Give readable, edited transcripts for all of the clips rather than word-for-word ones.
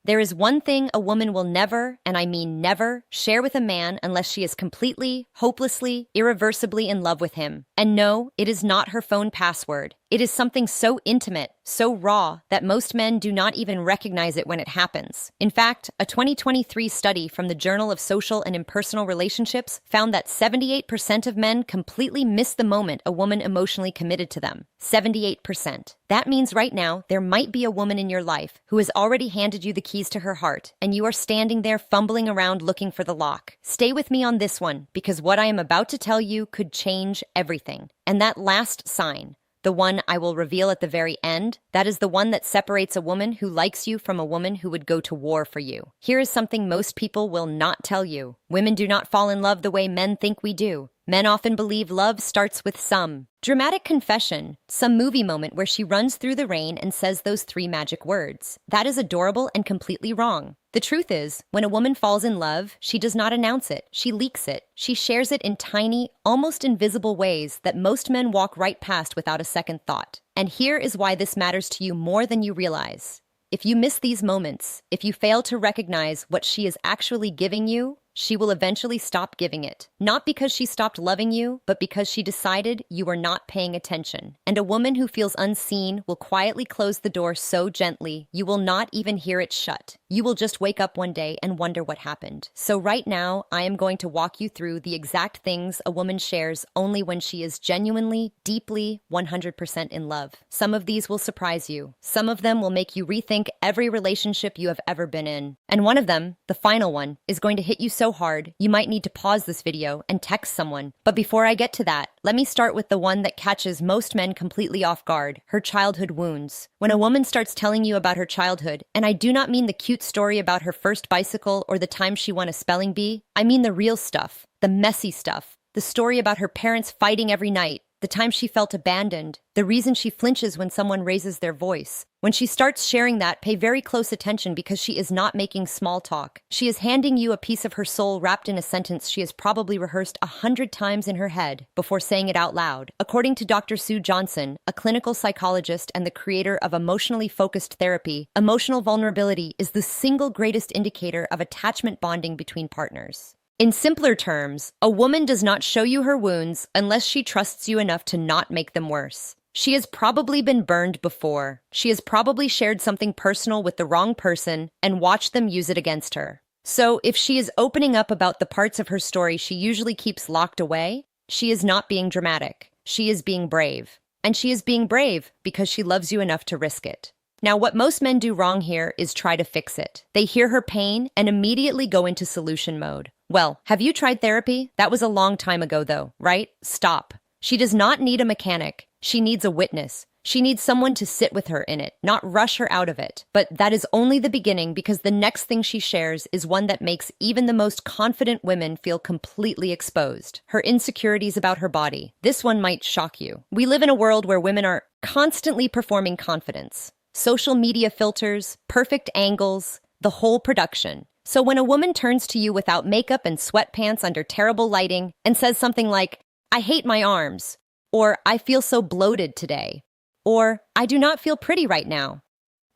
There is one thing a woman will never, and I mean never, share with a man unless she is completely, hopelessly, irreversibly in love with him. And no, it is not her phone password. It is something so intimate, so raw, that most men do not even recognize it when it happens. In fact, a 2023 study from the Journal of Social and Impersonal Relationships found that 78% of men completely miss the moment a woman emotionally committed to them. 78%. That means right now, there might be a woman in your life who has already handed you the keys to her heart, and you are standing there fumbling around looking for the lock. Stay with me on this one, because what I am about to tell you could change everything. And that last sign, the one I will reveal at the very end, that is the one that separates a woman who likes you from a woman who would go to war for you. Here is something most people will not tell you. Women do not fall in love the way men think we do. Men often believe love starts with some dramatic confession, some movie moment where she runs through the rain and says those 3 magic words. That is adorable and completely wrong. The truth is, when a woman falls in love, she does not announce it. She leaks it. She shares it in tiny, almost invisible ways that most men walk right past without a second thought. And here is why this matters to you more than you realize. If you miss these moments, if you fail to recognize what she is actually giving you, she will eventually stop giving it. Not because she stopped loving you, but because she decided you were not paying attention. And a woman who feels unseen will quietly close the door so gently, you will not even hear it shut. You will just wake up one day and wonder what happened. So right now, I am going to walk you through the exact things a woman shares only when she is genuinely, deeply, 100% in love. Some of these will surprise you. Some of them will make you rethink every relationship you have ever been in. And one of them, the final one, is going to hit you so hard, you might need to pause this video and text someone. But before I get to that, let me start with the one that catches most men completely off guard, her childhood wounds. When a woman starts telling you about her childhood, and I do not mean the cute story about her first bicycle or the time she won a spelling bee, I mean the real stuff, the messy stuff, the story about her parents fighting every night, the time she felt abandoned, the reason she flinches when someone raises their voice. When she starts sharing that, pay very close attention because she is not making small talk. She is handing you a piece of her soul wrapped in a sentence she has probably rehearsed 100 times in her head before saying it out loud. According to Dr. Sue Johnson, a clinical psychologist and the creator of emotionally focused therapy, emotional vulnerability is the single greatest indicator of attachment bonding between partners. In simpler terms, a woman does not show you her wounds unless she trusts you enough to not make them worse. She has probably been burned before. She has probably shared something personal with the wrong person and watched them use it against her. So if she is opening up about the parts of her story she usually keeps locked away, she is not being dramatic. She is being brave. And she is being brave because she loves you enough to risk it. Now, what most men do wrong here is try to fix it. They hear her pain and immediately go into solution mode. Well, have you tried therapy? That was a long time ago, though, right? Stop. She does not need a mechanic. She needs a witness. She needs someone to sit with her in it, not rush her out of it. But that is only the beginning because the next thing she shares is one that makes even the most confident women feel completely exposed. Her insecurities about her body. This one might shock you. We live in a world where women are constantly performing confidence. Social media filters, perfect angles, the whole production. So when a woman turns to you without makeup and sweatpants under terrible lighting and says something like, "I hate my arms," or "I feel so bloated today," or "I do not feel pretty right now,"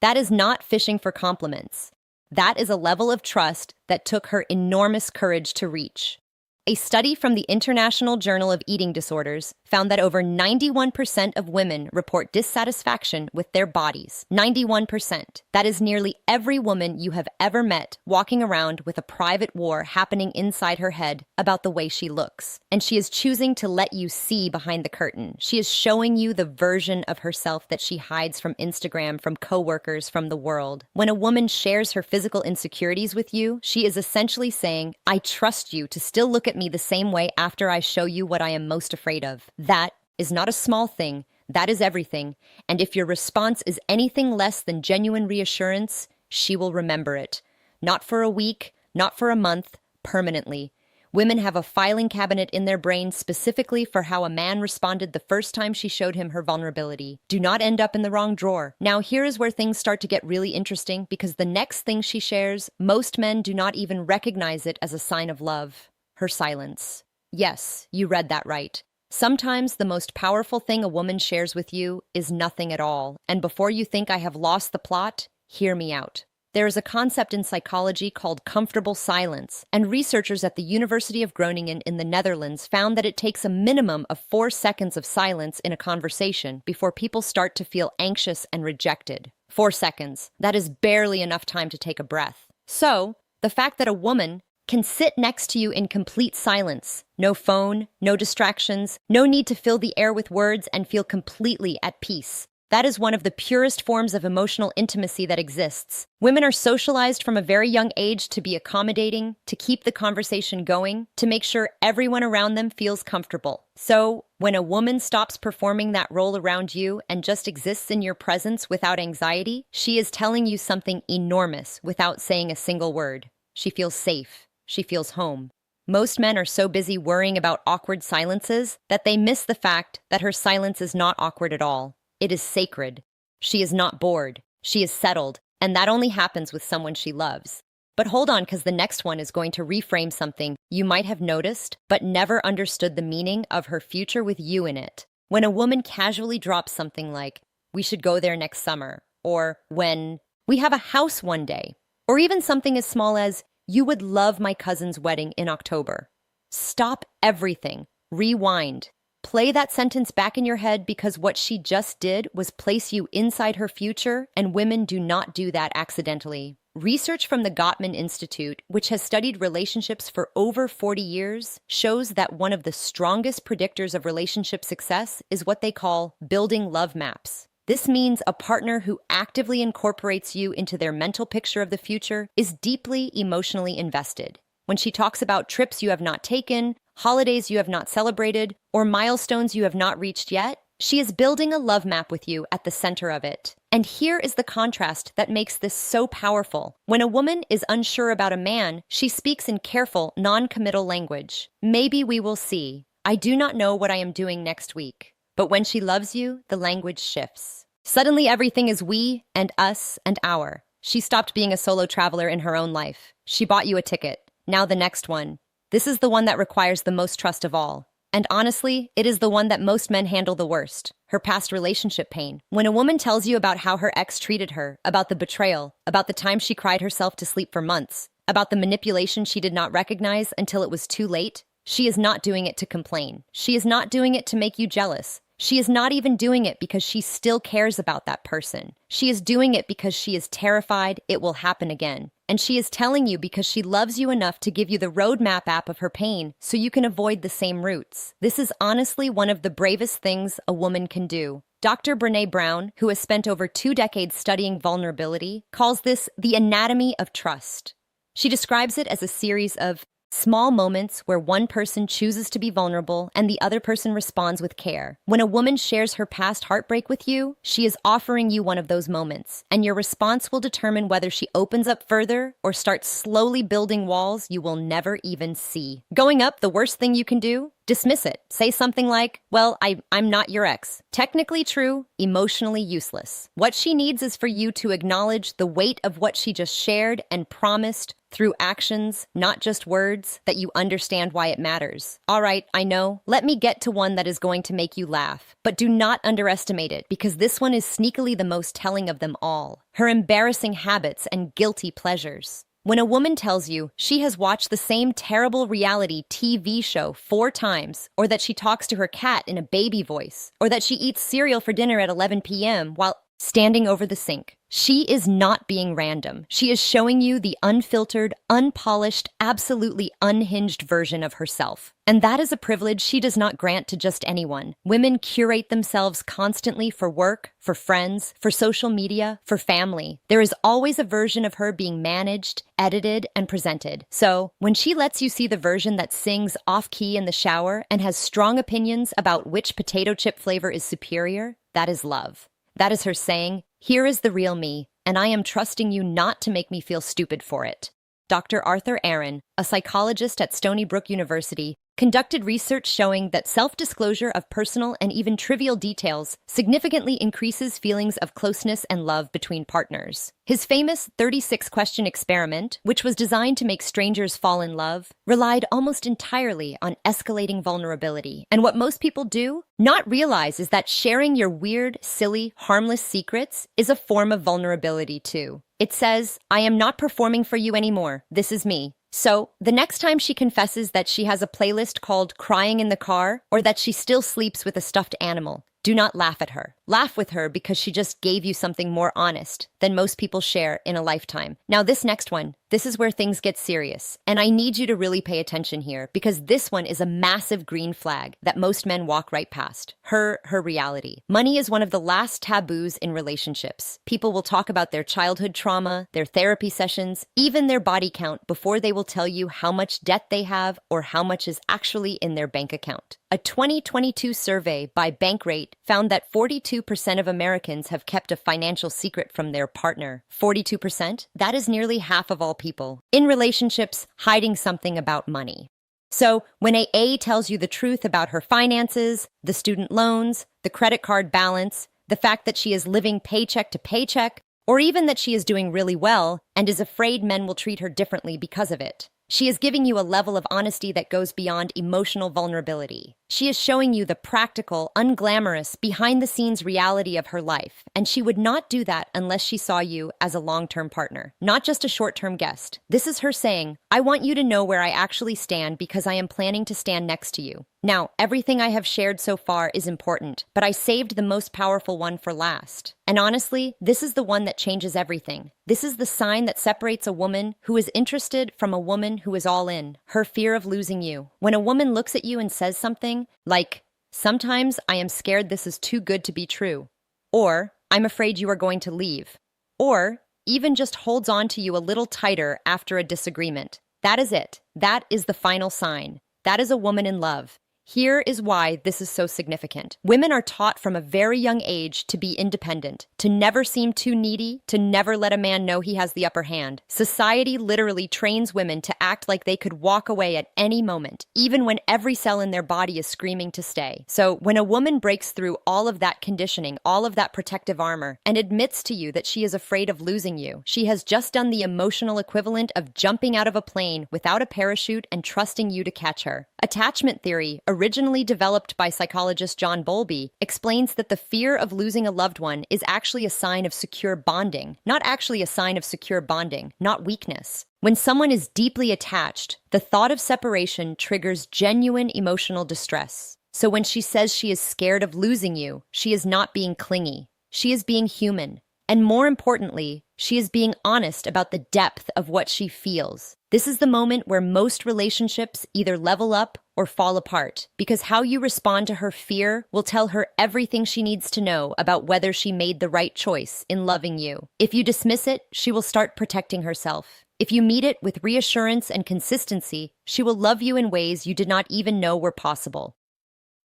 that is not fishing for compliments. That is a level of trust that took her enormous courage to reach. A study from the International Journal of Eating Disorders found that over 91% of women report dissatisfaction with their bodies. 91%. That is nearly every woman you have ever met walking around with a private war happening inside her head about the way she looks. And she is choosing to let you see behind the curtain. She is showing you the version of herself that she hides from Instagram, from coworkers, from the world. When a woman shares her physical insecurities with you, she is essentially saying, "I trust you to still look at me the same way after I show you what I am most afraid of." That is not a small thing. That is everything. And if your response is anything less than genuine reassurance, she will remember it. Not for a week, not for a month, permanently. Women have a filing cabinet in their brain specifically for how a man responded the first time she showed him her vulnerability. Do not end up in the wrong drawer. Now, here is where things start to get really interesting because the next thing she shares, most men do not even recognize it as a sign of love. Her silence. Yes, you read that right. Sometimes the most powerful thing a woman shares with you is nothing at all. And before you think I have lost the plot, hear me out. There is a concept in psychology called comfortable silence, and researchers at the University of Groningen in the Netherlands found that it takes a minimum of 4 seconds of silence in a conversation before people start to feel anxious and rejected. 4 seconds. That is barely enough time to take a breath. So, the fact that a woman can sit next to you in complete silence, no phone, no distractions, no need to fill the air with words, and feel completely at peace. That is one of the purest forms of emotional intimacy that exists. Women are socialized from a very young age to be accommodating, to keep the conversation going, to make sure everyone around them feels comfortable. So, when a woman stops performing that role around you and just exists in your presence without anxiety, she is telling you something enormous without saying a single word. She feels safe. She feels home. Most men are so busy worrying about awkward silences that they miss the fact that her silence is not awkward at all. It is sacred. She is not bored. She is settled, and that only happens with someone she loves. But hold on, because the next one is going to reframe something you might have noticed, but never understood the meaning of her future with you in it. When a woman casually drops something like, "We should go there next summer," or "When we have a house one day," or even something as small as, "You would love my cousin's wedding in October." Stop everything. Rewind. Play that sentence back in your head, because what she just did was place you inside her future, and women do not do that accidentally. Research from the Gottman Institute, which has studied relationships for over 40 years, shows that one of the strongest predictors of relationship success is what they call building love maps. This means a partner who actively incorporates you into their mental picture of the future is deeply emotionally invested. When she talks about trips you have not taken, holidays you have not celebrated, or milestones you have not reached yet, she is building a love map with you at the center of it. And here is the contrast that makes this so powerful. When a woman is unsure about a man, she speaks in careful, non-committal language. "Maybe we will see. I do not know what I am doing next week." But when she loves you, the language shifts. Suddenly everything is we and us and our. She stopped being a solo traveler in her own life. She bought you a ticket. Now the next one. This is the one that requires the most trust of all. And honestly, it is the one that most men handle the worst. Her past relationship pain. When a woman tells you about how her ex treated her, about the betrayal, about the time she cried herself to sleep for months, about the manipulation she did not recognize until it was too late, she is not doing it to complain. She is not doing it to make you jealous. She is not even doing it because she still cares about that person. She is doing it because she is terrified it will happen again. And she is telling you because she loves you enough to give you the roadmap app of her pain so you can avoid the same routes. This is honestly one of the bravest things a woman can do. Dr. Brené Brown, who has spent over 2 decades studying vulnerability, calls this the anatomy of trust. She describes it as a series of small moments where one person chooses to be vulnerable and the other person responds with care. When a woman shares her past heartbreak with you, she is offering you one of those moments, and your response will determine whether she opens up further or starts slowly building walls you will never even see. Going up, the worst thing you can do? Dismiss it. Say something like, "Well, I'm not your ex." Technically true, emotionally useless. What she needs is for you to acknowledge the weight of what she just shared and promised through actions, not just words, that you understand why it matters. All right, I know. Let me get to one that is going to make you laugh. But do not underestimate it, because this one is sneakily the most telling of them all. Her embarrassing habits and guilty pleasures. When a woman tells you she has watched the same terrible reality TV show 4 times, or that she talks to her cat in a baby voice, or that she eats cereal for dinner at 11 p.m. while standing over the sink, she is not being random. She is showing you the unfiltered, unpolished, absolutely unhinged version of herself. And that is a privilege she does not grant to just anyone. Women curate themselves constantly for work, for friends, for social media, for family. There is always a version of her being managed, edited, and presented. So, when she lets you see the version that sings off-key in the shower and has strong opinions about which potato chip flavor is superior, that is love. That is her saying, "Here is the real me, and I am trusting you not to make me feel stupid for it." Dr. Arthur Aaron, a psychologist at Stony Brook University, conducted research showing that self-disclosure of personal and even trivial details significantly increases feelings of closeness and love between partners. His famous 36-question experiment, which was designed to make strangers fall in love, relied almost entirely on escalating vulnerability. And what most people do not realize is that sharing your weird, silly, harmless secrets is a form of vulnerability too. It says, I am not performing for you anymore. This is me. So, the next time she confesses that she has a playlist called Crying in the Car, or that she still sleeps with a stuffed animal, do not laugh at her. Laugh with her because she just gave you something more honest than most people share in a lifetime. Now, this next one, this is where things get serious. And I need you to really pay attention here because this one is a massive green flag that most men walk right past. Her reality. Money is one of the last taboos in relationships. People will talk about their childhood trauma, their therapy sessions, even their body count before they will tell you how much debt they have or how much is actually in their bank account. A 2022 survey by Bankrate found that 42% of Americans have kept a financial secret from their partner. 42%? That is nearly half of all people in relationships hiding something about money. So when A tells you the truth about her finances, the student loans, the credit card balance, the fact that she is living paycheck to paycheck, or even that she is doing really well and is afraid men will treat her differently because of it, she is giving you a level of honesty that goes beyond emotional vulnerability. She is showing you the practical, unglamorous, behind-the-scenes reality of her life, and she would not do that unless she saw you as a long-term partner, not just a short-term guest. This is her saying, I want you to know where I actually stand because I am planning to stand next to you. Now, everything I have shared so far is important, but I saved the most powerful one for last. And honestly, this is the one that changes everything. This is the sign that separates a woman who is interested from a woman who is all in, her fear of losing you. When a woman looks at you and says something like, sometimes I am scared this is too good to be true, or I'm afraid you are going to leave, or even just holds on to you a little tighter after a disagreement. That is it. That is the final sign. That is a woman in love. Here is why this is so significant. Women are taught from a very young age to be independent, to never seem too needy, to never let a man know he has the upper hand. Society literally trains women to act like they could walk away at any moment, even when every cell in their body is screaming to stay. So when a woman breaks through all of that conditioning, all of that protective armor, and admits to you that she is afraid of losing you, she has just done the emotional equivalent of jumping out of a plane without a parachute and trusting you to catch her. Attachment theory, originally developed by psychologist John Bowlby, explains that the fear of losing a loved one is actually a sign of secure bonding, not actually a sign of secure bonding, not weakness. When someone is deeply attached, the thought of separation triggers genuine emotional distress. So when she says she is scared of losing you, she is not being clingy. She is being human. And more importantly, she is being honest about the depth of what she feels. This is the moment where most relationships either level up or fall apart, because how you respond to her fear will tell her everything she needs to know about whether she made the right choice in loving you. If you dismiss it, she will start protecting herself. If you meet it with reassurance and consistency, she will love you in ways you did not even know were possible.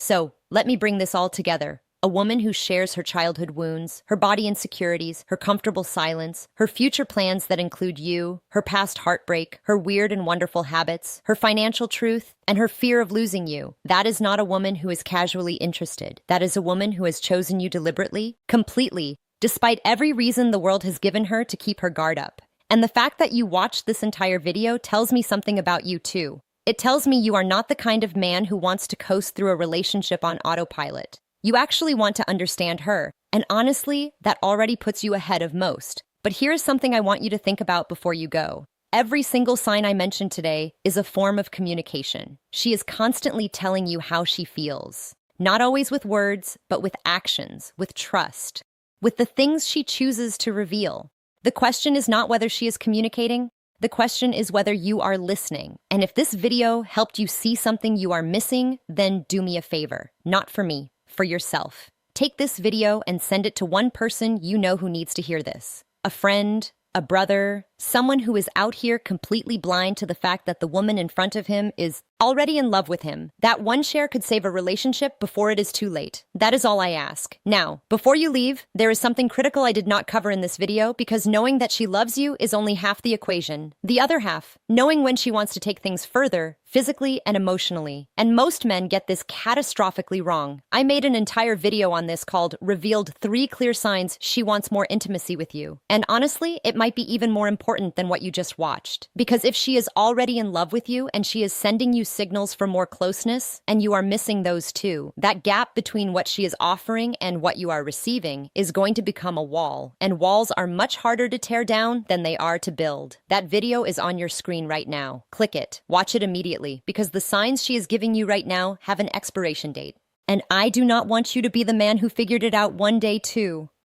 So, let me bring this all together. A woman who shares her childhood wounds, her body insecurities, her comfortable silence, her future plans that include you, her past heartbreak, her weird and wonderful habits, her financial truth, and her fear of losing you. That is not a woman who is casually interested. That is a woman who has chosen you deliberately, completely, despite every reason the world has given her to keep her guard up. And the fact that you watched this entire video tells me something about you too. It tells me you are not the kind of man who wants to coast through a relationship on autopilot. You actually want to understand her, and honestly, that already puts you ahead of most. But here's something I want you to think about before you go. Every single sign I mentioned today is a form of communication. She is constantly telling you how she feels. Not always with words, but with actions, with trust, with the things she chooses to reveal. The question is not whether she is communicating. The question is whether you are listening. And if this video helped you see something you are missing, then do me a favor. Not for me. For yourself. Take this video and send it to one person you know who needs to hear this. A friend, a brother, someone who is out here completely blind to the fact that the woman in front of him is already in love with him. That one share could save a relationship before it is too late. That is all I ask. Now, before you leave, there is something critical I did not cover in this video because knowing that she loves you is only half the equation. The other half, knowing when she wants to take things further, physically and emotionally. And most men get this catastrophically wrong. I made an entire video on this called Revealed 3 Clear Signs She Wants More Intimacy with You. And honestly, it might be even more important important than what you just watched. Because if she is already in love with you and she is sending you signals for more closeness, and you are missing those too, that gap between what she is offering and what you are receiving is going to become a wall. And walls are much harder to tear down than they are to build. That video is on your screen right now. Click it. Watch it immediately, because the signs she is giving you right now have an expiration date. And I do not want you to be the man who figured it out one day too.